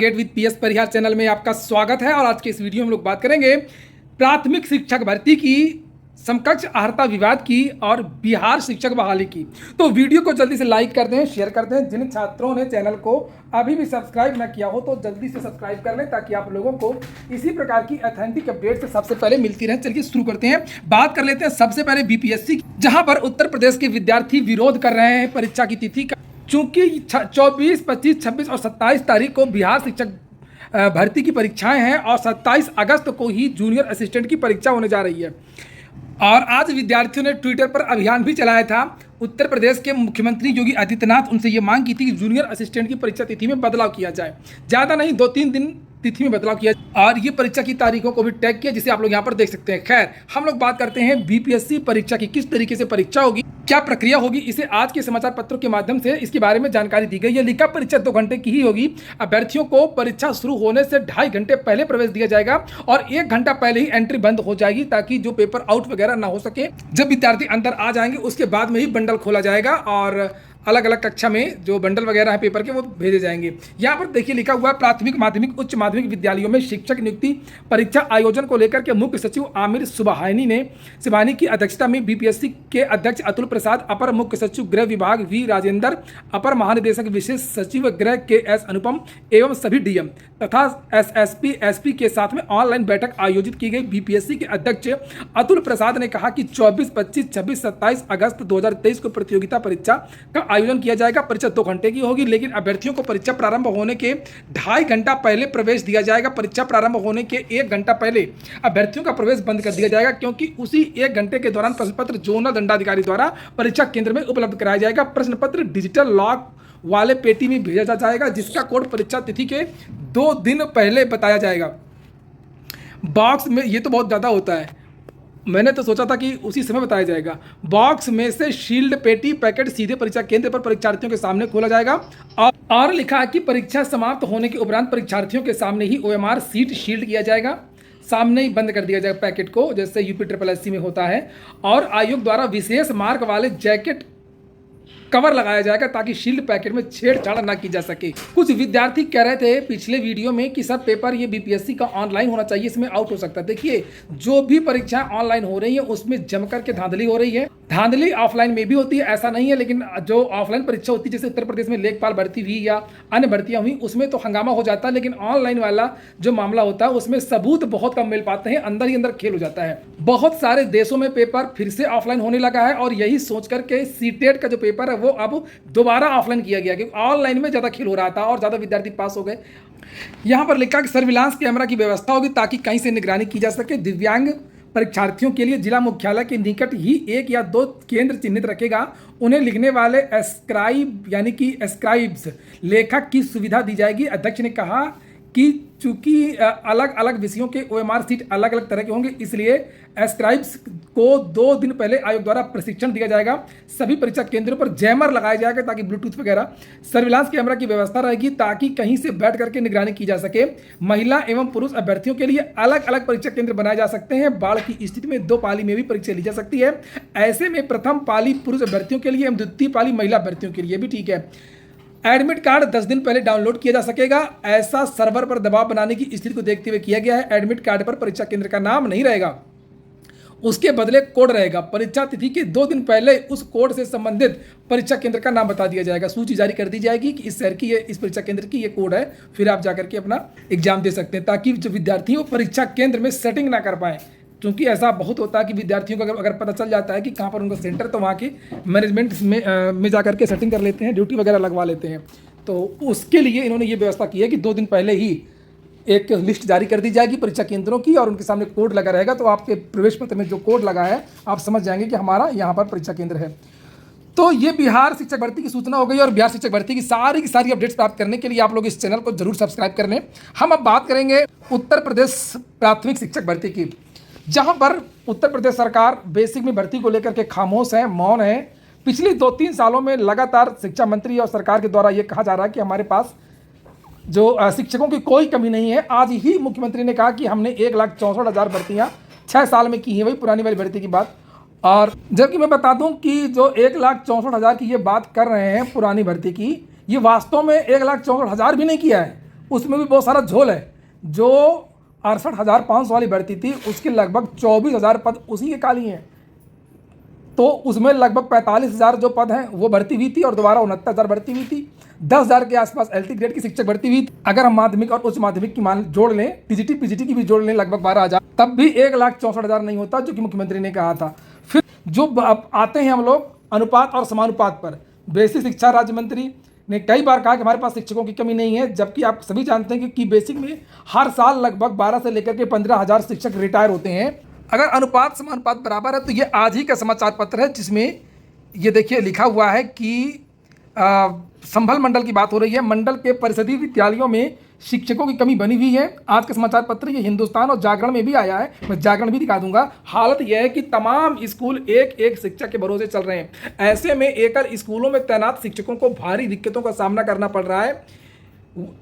Gate with PS Parihar channel में आपका स्वागत है। और आज के इस वीडियो में हम लोग बात करेंगे प्राथमिक शिक्षक भर्ती की, समकक्ष अर्हता विवाद की और बिहार शिक्षक बहाली की। तो वीडियो को जल्दी से लाइक कर दें, शेयर कर दें। जिन छात्रों ने चैनल को अभी भी सब्सक्राइब ना किया हो तो जल्दी से सब्सक्राइब कर लें ताकि आप लोगों को इसी प्रकार की ऑथेंटिक अपडेट सबसे पहले मिलती रहे। चलिए शुरू करते हैं, बात कर लेते हैं सबसे पहले बीपीएससी, जहां पर उत्तर प्रदेश के विद्यार्थी विरोध कर रहे हैं परीक्षा की तिथि का। चूंकि 24, 25, 26 और 27 तारीख को बिहार शिक्षक भर्ती की परीक्षाएं हैं और 27 अगस्त को ही जूनियर असिस्टेंट की परीक्षा होने जा रही है। और आज विद्यार्थियों ने ट्विटर पर अभियान भी चलाया था। उत्तर प्रदेश के मुख्यमंत्री योगी आदित्यनाथ उनसे ये मांग की थी कि जूनियर असिस्टेंट की परीक्षा तिथि में बदलाव किया जाए, ज़्यादा नहीं 2-3 दिन तिथि में बदलाव किया, और ये परीक्षा की तारीखों को भी टैग किया, जिसे आप लोग यहाँ पर देख सकते हैं। खैर, हम लोग बात करते हैं बीपीएससी परीक्षा की, किस तरीके से परीक्षा होगी, क्या प्रक्रिया होगी। इसे आज के समाचार पत्रों के माध्यम से इसके बारे में जानकारी दी गई है। लिखा परीक्षा 2 घंटे की ही होगी। अभ्यर्थियों को परीक्षा शुरू होने से 2.5 घंटे पहले प्रवेश दिया जाएगा और 1 घंटा पहले ही एंट्री बंद हो जाएगी ताकि जो पेपर आउट वगैरह ना हो सके। जब विद्यार्थी अंदर आ जाएंगे उसके बाद में ही बंडल खोला जाएगा और अलग अलग कक्षा में जो बंडल वगैरह है पेपर के वो भेजे जाएंगे। यहाँ पर देखिए लिखा हुआ है, प्राथमिक, माध्यमिक, उच्च माध्यमिक विद्यालयों में शिक्षक नियुक्ति परीक्षा आयोजन को लेकर के मुख्य सचिव आमिर सुबहानी की अध्यक्षता में बीपीएससी के अध्यक्ष अतुल प्रसाद, अपर मुख्य सचिव गृह विभाग वी राजेंद्र, अपर महानिदेशक विशेष सचिव गृह के एस अनुपम एवं सभी डीएम तथा एसएसपी एसपी के साथ में ऑनलाइन बैठक आयोजित की गई। बीपीएससी के अध्यक्ष अतुल प्रसाद ने कहा कि 24, 25, 26, 27 अगस्त 2023 को प्रतियोगिता परीक्षा का आयोजन किया जाएगा। परीक्षा 2 घंटे की होगी, लेकिन अभ्यर्थियों को परीक्षा प्रारंभ होने के 2.5 घंटा पहले प्रवेश दिया जाएगा। परीक्षा प्रारंभ होने के 1 घंटा पहले अभ्यर्थियों का प्रवेश बंद कर दिया जाएगा, क्योंकि उसी 1 घंटे के दौरान प्रश्न पत्र जोनल दंडाधिकारी द्वारा परीक्षा केंद्र में उपलब्ध कराया जाएगा। प्रश्न पत्र डिजिटल लॉक वाले पेटी में भेजा जाएगा, जिसका कोड परीक्षा तिथि के 2 दिन पहले बताया जाएगा। बॉक्स में ये तो बहुत ज़्यादा होता है, मैंने तो सोचा था कि उसी समय बताया जाएगा। बॉक्स में से शील्ड पेटी पैकेट सीधे परीक्षा केंद्र पर परीक्षार्थियों के सामने खोला जाएगा। और लिखा है कि परीक्षा समाप्त होने के उपरांत परीक्षार्थियों के सामने ही ओएमआर सीट शील्ड किया जाएगा, सामने ही बंद कर दिया जाएगा पैकेट को, जैसे यूपी SSSC में होता है। और आयोग द्वारा विशेष मार्क वाले जैकेट कवर लगाया जाएगा ताकि शील्ड पैकेट में छेड़छाड़ ना की जा सके। कुछ विद्यार्थी कह रहे थे पिछले वीडियो में कि सब पेपर ये बीपीएससी का ऑनलाइन होना चाहिए, इसमें आउट हो सकता है। देखिए, जो भी परीक्षाएं ऑनलाइन हो रही है उसमें जमकर के धांधली हो रही है। धांधली ऑफलाइन में भी होती है, ऐसा नहीं है, लेकिन जो ऑफलाइन परीक्षा होती है, जैसे उत्तर प्रदेश में लेखपाल भर्ती हुई या अन्य भर्तियां हुई, उसमें तो हंगामा हो जाता है। लेकिन ऑनलाइन वाला जो मामला होता है उसमें सबूत बहुत कम मिल पाते हैं, अंदर ही अंदर खेल हो जाता है। बहुत सारे देशों में पेपर फिर से ऑफलाइन होने लगा है और यही सोच करके सीटेट का जो पेपर है वो अब दोबारा ऑफलाइन किया गया, क्योंकि ऑनलाइन में ज़्यादा खेल हो रहा था और ज़्यादा विद्यार्थी पास हो गए। यहाँ पर लिखा कि सर्विलांस कैमरा की व्यवस्था होगी ताकि कहीं से निगरानी की जा सके। दिव्यांग परीक्षार्थियों के लिए जिला मुख्यालय के निकट ही 1 या 2 केंद्र चिन्हित रखेगा। उन्हें लिखने वाले स्क्राइब यानी कि स्क्राइब्स लेखक की सुविधा दी जाएगी। अध्यक्ष ने कहा कि चूंकि अलग अलग विषयों के ओएमआर सीट अलग अलग तरह के होंगे, इसलिए स्क्राइब्स को 2 दिन पहले आयोग द्वारा प्रशिक्षण दिया जाएगा। सभी परीक्षा केंद्रों पर जैमर लगाया जाएगा ताकि ब्लूटूथ वगैरह, सर्विलांस कैमरा की व्यवस्था रहेगी ताकि कहीं से बैठ करके निगरानी की जा सके। महिला एवं पुरुष अभ्यर्थियों के लिए अलग अलग परीक्षा केंद्र बनाए जा सकते हैं। बाढ़ की स्थिति में 2 पाली में भी परीक्षा ली जा सकती है। ऐसे में प्रथम पाली पुरुष अभ्यर्थियों के लिए एवं द्वितीय पाली महिला अभ्यर्थियों के लिए भी ठीक है। एडमिट कार्ड 10 दिन पहले डाउनलोड किया जा सकेगा। ऐसा सर्वर पर दबाव बनाने की स्थिति को देखते हुए किया गया है। एडमिट कार्ड पर परीक्षा केंद्र का नाम नहीं रहेगा, उसके बदले कोड रहेगा। परीक्षा तिथि के 2 दिन पहले उस कोड से संबंधित परीक्षा केंद्र का नाम बता दिया जाएगा। सूची जारी कर दी जाएगी कि इस शहर की इस परीक्षा केंद्र की ये कोड है, फिर आप जाकर के अपना एग्जाम दे सकते हैं, ताकि जो विद्यार्थी वो परीक्षा केंद्र में सेटिंग ना कर पाएँ। क्योंकि ऐसा बहुत होता है कि विद्यार्थियों को अगर पता चल जाता है कि कहाँ पर उनका सेंटर, तो वहाँ के मैनेजमेंट में जाकर के सेटिंग कर लेते हैं, ड्यूटी वगैरह लगवा लेते हैं। तो उसके लिए इन्होंने ये व्यवस्था की है कि 2 दिन पहले ही एक लिस्ट जारी कर दी जाएगी परीक्षा केंद्रों की और उनके सामने कोड लगा रहेगा। तो आपके प्रवेश पत्र में जो कोड लगा है आप समझ जाएंगे कि हमारा यहाँ पर परीक्षा केंद्र है। तो ये बिहार शिक्षक भर्ती की सूचना हो गई। और बिहार शिक्षक भर्ती की सारी अपडेट्स प्राप्त करने के लिए आप लोग इस चैनल को जरूर सब्सक्राइब कर लें। हम अब बात करेंगे उत्तर प्रदेश प्राथमिक शिक्षक भर्ती की, जहां पर उत्तर प्रदेश सरकार बेसिक में भर्ती को लेकर के खामोश है, मौन है। पिछले 2-3 सालों में लगातार शिक्षा मंत्री और सरकार के द्वारा ये कहा जा रहा है कि हमारे पास जो शिक्षकों की कोई कमी नहीं है। आज ही मुख्यमंत्री ने कहा कि हमने 1,64,000 भर्तियां 6 साल में की हैं, वही पुरानी वाली भर्ती की बात। और जबकि मैं बता दूं कि जो 1,64,000 की ये बात कर रहे हैं पुरानी भर्ती की, ये वास्तव में 1,64,000 भी नहीं किया है। उसमें भी बहुत सारा झोल है। जो 68,500 वाली भर्ती थी उसके लगभग 24,000 पद उसी के खाली हैं। तो उसमें लगभग 45,000 जो पद हैं वो भर्ती हुई थी और दोबारा 69,000 भर्ती हुई थी। 10,000 के आसपास LT ग्रेड की शिक्षक भर्ती हुई थी। अगर हम माध्यमिक और उच्च माध्यमिक की मान जोड़ लें, TGT PGT की भी जोड़ लें, लगभग 12,000, तब भी 1,64,000 नहीं होता जो कि मुख्यमंत्री ने कहा था। फिर जो अब आते हैं हम लोग अनुपात और समानुपात पर। बेसिक शिक्षा राज्य मंत्री ने कई बार कहा कि हमारे पास शिक्षकों की कमी नहीं है, जबकि आप सभी जानते हैं कि बेसिक में हर साल लगभग 12 से लेकर के 15,000 शिक्षक रिटायर होते हैं। अगर अनुपात समानुपात बराबर है तो ये आज ही का समाचार पत्र है जिसमें ये देखिए लिखा हुआ है कि संभल मंडल की बात हो रही है। मंडल के परिषदीय विद्यालयों में शिक्षकों की कमी बनी हुई है। आज का समाचार पत्र ये हिंदुस्तान और जागरण में भी आया है, मैं जागरण भी दिखा दूंगा। हालत यह है कि तमाम स्कूल एक एक शिक्षक के भरोसे चल रहे हैं। ऐसे में एकल स्कूलों में तैनात शिक्षकों को भारी दिक्कतों का सामना करना पड़ रहा है।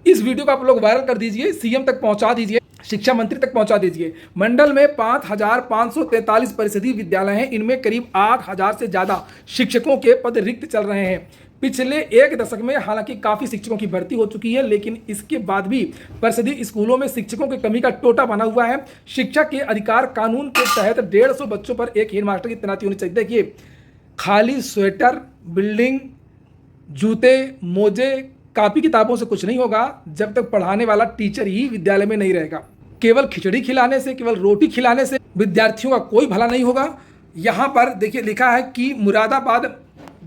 इस वीडियो को आप लोग वायरल कर दीजिए, CM तक पहुंचा दीजिए, शिक्षा मंत्री तक पहुंचा दीजिए। मंडल में 5,543 परिषदीय विद्यालय हैं। इनमें करीब 8,000 से ज़्यादा शिक्षकों के पद रिक्त चल रहे हैं। पिछले एक दशक में हालांकि काफ़ी शिक्षकों की भर्ती हो चुकी है, लेकिन इसके बाद भी परिषदीय स्कूलों में शिक्षकों की कमी का टोटा बना हुआ है। शिक्षा के अधिकार कानून के तहत 150 बच्चों पर एक हेड मास्टर की तैनाती होनी चाहिए। देखिए, खाली स्वेटर, बिल्डिंग, जूते, मोजे, कापी किताबों से कुछ नहीं होगा जब तक पढ़ाने वाला टीचर ही विद्यालय में नहीं रहेगा। केवल खिचड़ी खिलाने से, केवल रोटी खिलाने से विद्यार्थियों का कोई भला नहीं होगा। यहाँ पर देखिए लिखा है कि मुरादाबाद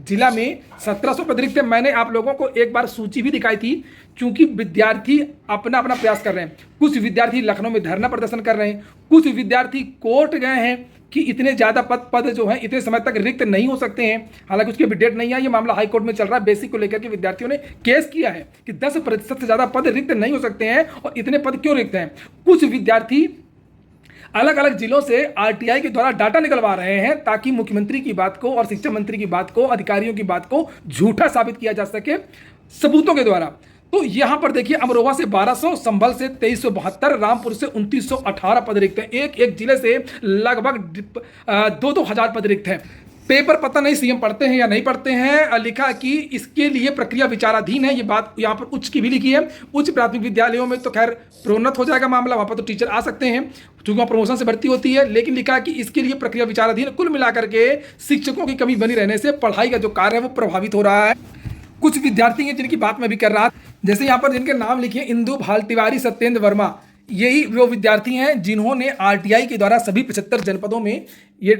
जिला में 1700 पद रिक्त है। मैंने आप लोगों को एक बार सूची भी दिखाई थी, क्योंकि विद्यार्थी अपना अपना प्रयास कर रहे हैं। कुछ विद्यार्थी लखनऊ में धरना प्रदर्शन कर रहे हैं, कुछ विद्यार्थी कोर्ट गए हैं कि इतने ज़्यादा पद जो हैं इतने समय तक रिक्त नहीं हो सकते हैं। हालांकि उसकी अभी डेट नहीं है, ये मामला हाई कोर्ट में चल रहा है। बेसिक को लेकर के विद्यार्थियों ने केस किया है कि 10% से ज़्यादा पद रिक्त नहीं हो सकते हैं और इतने पद क्यों रिक्त हैं। कुछ विद्यार्थी अलग अलग जिलों से RTI के द्वारा डाटा निकलवा रहे हैं ताकि मुख्यमंत्री की बात को और शिक्षा मंत्री की बात को, अधिकारियों की बात को झूठा साबित किया जा सके सबूतों के द्वारा। तो यहां पर देखिए अमरोहा से 1200, संभल से 2372, रामपुर से 2918 पद रिक्त हैं। एक एक जिले से लगभग 2-2 हजार पद रिक्त हैं। पेपर पता नहीं CM पढ़ते हैं या नहीं पढ़ते हैं। लिखा कि इसके लिए प्रक्रिया विचाराधीन है। ये बात यहाँ पर उच्च की भी लिखी है। उच्च प्राथमिक विद्यालयों में तो खैर प्रोन्नत हो जाएगा मामला, वहाँ पर तो टीचर आ सकते हैं क्योंकि वहाँ प्रमोशन से भर्ती होती है। लेकिन लिखा कि इसके लिए प्रक्रिया विचाराधीन है। कुल मिलाकर के शिक्षकों की कमी बनी रहने से पढ़ाई का जो कार्य है वो प्रभावित हो रहा है। कुछ विद्यार्थी हैं जिनकी बात मैं भी कर रहा था, जैसे यहाँ पर जिनके नाम लिखे इंदु भाल तिवारी, सत्येंद्र वर्मा। यही वो विद्यार्थी हैं जिन्होंने RTI के द्वारा सभी 75 जनपदों में ये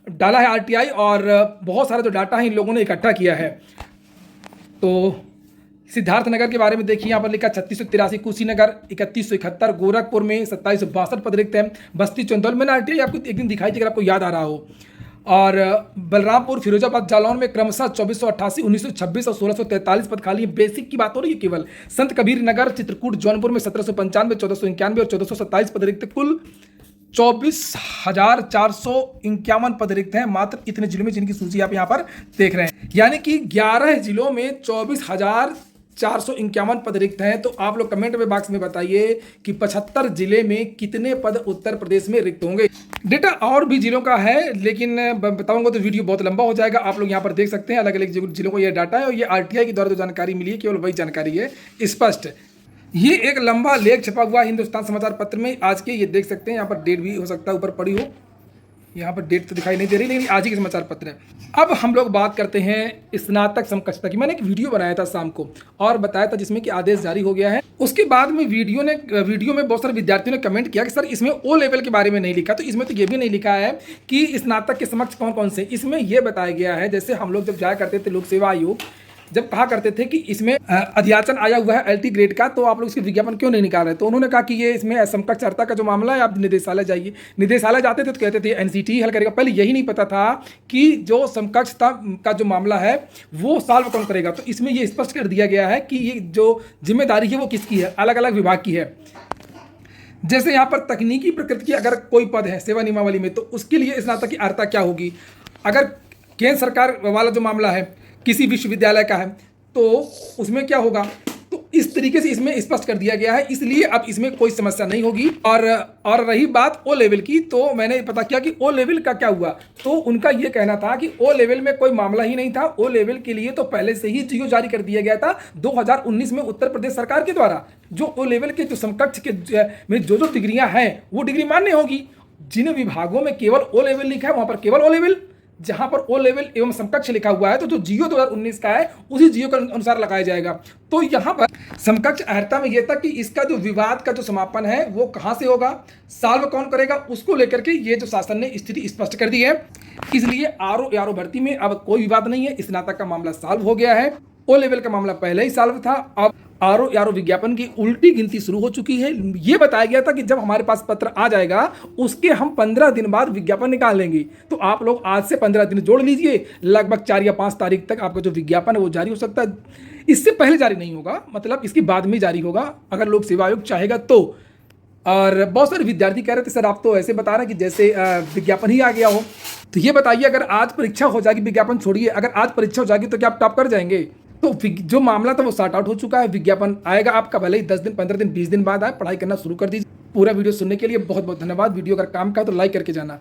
डाला है RTI, और बहुत सारा जो डाटा है इन लोगों ने इकट्ठा किया है। तो सिद्धार्थनगर के बारे में देखिए, यहाँ पर लिखा 3683, कुशीनगर 3171, गोरखपुर में 2762 पद रिक्त हैं, बस्ती चंदौल। मैंने RTI आपको एक दिन दिखाई थी अगर आपको याद आ रहा हो। और बलरामपुर, फिरोजाबाद, जालौन में क्रमशः 2488, 1926 और 1643 पद खाली है। बेसिक की बात हो रही है केवल। संत कबीर नगर, चित्रकूट, जौनपुर में 1795, 1491 और 1427 पद रिक्त, कुल 24,451 पद रिक्त हैं मात्र इतने जिलों में, जिनकी सूची आप यहाँ पर देख रहे हैं। यानी कि 11 जिलों में 24,451 पद रिक्त हैं। तो आप लोग कमेंट में बॉक्स में बताइए कि 75 जिले में कितने पद उत्तर प्रदेश में रिक्त होंगे। डेटा और भी जिलों का है, लेकिन बताऊंगा तो वीडियो बहुत लंबा हो जाएगा। आप लोग यहाँ पर देख सकते हैं अलग अलग जिलों को यह डाटा है, और ये RTI के द्वारा जो जानकारी मिली है केवल वही जानकारी है, स्पष्ट। ये एक लंबा लेख छपा हुआ हिंदुस्तान समाचार पत्र में आज के, ये देख सकते हैं। यहाँ पर डेट भी हो सकता है ऊपर पड़ी हो, यहाँ पर डेट तो दिखाई नहीं दे रही, लेकिन आज ही के समाचार पत्र है। अब हम लोग बात करते हैं स्नातक समकक्षता की। मैंने एक वीडियो बनाया था शाम को और बताया था जिसमें कि आदेश जारी हो गया है। उसके बाद में वीडियो में बहुत सारे विद्यार्थियों ने कमेंट किया कि सर इसमें O लेवल के बारे में नहीं लिखा। तो इसमें तो ये भी नहीं लिखा है कि स्नातक के समक्ष कौन कौन से। इसमें यह बताया गया है, जैसे हम लोग जब जाया करते थे लोक सेवा आयोग, जब कहा करते थे कि इसमें अध्याचन आया हुआ है LT ग्रेड का, तो आप लोग इसके विज्ञापन क्यों नहीं निकाल रहे। तो उन्होंने कहा कि ये इसमें समकक्षता का जो मामला है, आप निदेशालय जाइए। निदेशालय जाते थे तो कहते थे NCT हल करेगा। पहले यही नहीं पता था कि जो समकक्षता का जो मामला है वो सॉल्व कौन करेगा। तो इसमें ये स्पष्ट कर दिया गया है कि ये जो जिम्मेदारी है वो किसकी है, अलग अलग विभाग की है। जैसे यहाँ पर तकनीकी प्रकृति की अगर कोई पद है सेवा नियमावली में, तो उसके लिए स्नातक की अर्हता क्या होगी। अगर केंद्र सरकार वाला जो मामला है किसी विश्वविद्यालय का है, तो उसमें क्या होगा। तो इस तरीके से इसमें स्पष्ट कर दिया गया है, इसलिए अब इसमें कोई समस्या नहीं होगी। और रही बात ओ लेवल की, तो मैंने पता किया कि ओ लेवल का क्या हुआ। तो उनका यह कहना था कि ओ लेवल में कोई मामला ही नहीं था। ओ लेवल के लिए तो पहले से ही जीओ जारी कर दिया गया था 2019 में उत्तर प्रदेश सरकार के द्वारा। जो ओ लेवल के जो समकक्ष के में जो डिग्रियां हैं वो डिग्री मान्य होगी। जिन विभागों में केवल ओ लेवल लिखा है वहां पर केवल ओ लेवल, जहां पर ओ लेवल एवं समकक्ष लिखा हुआ है तो जो जियो 2019 का है उसी जियो के अनुसार लगाया जाएगा। तो यहां पर समकक्ष अर्हता में यह था कि इसका जो विवाद का जो समापन है वो कहां से होगा, सॉल्व कौन करेगा, उसको लेकर के ये जो शासन ने स्थिति स्पष्ट कर दी है। इसलिए आरओ भर्ती में अब कोई विवाद नहीं है, स्नातक का मामला सॉल्व हो गया है। ओ लेवल का मामला पहले ही सॉल्व था। अब आरओ विज्ञापन की उल्टी गिनती शुरू हो चुकी है। यह बताया गया था कि जब हमारे पास पत्र आ जाएगा उसके हम 15 दिन बाद विज्ञापन निकाल लेंगे। तो आप लोग आज से 15 दिन जोड़ लीजिए, लगभग 4 या 5 तारीख तक आपका जो विज्ञापन है वो जारी हो सकता है। इससे पहले जारी नहीं होगा, मतलब इसके बाद में जारी होगा अगर लोक सेवा आयोग चाहेगा तो। और बहुत सारे विद्यार्थी कह रहे थे सर आप तो ऐसे बता रहे हैं कि जैसे विज्ञापन ही आ गया हो। तो ये बताइए, अगर आज परीक्षा हो जाएगी, विज्ञापन छोड़िए, अगर आज परीक्षा हो जाएगी तो क्या आप टॉप कर जाएंगे? तो जो मामला था वो सॉर्ट आउट हो चुका है। विज्ञापन आएगा आपका, भले ही 10 दिन 15 दिन 20 दिन बाद आए। पढ़ाई करना शुरू कर दीजिए। पूरा वीडियो सुनने के लिए बहुत बहुत धन्यवाद। वीडियो अगर काम का है तो लाइक करके जाना।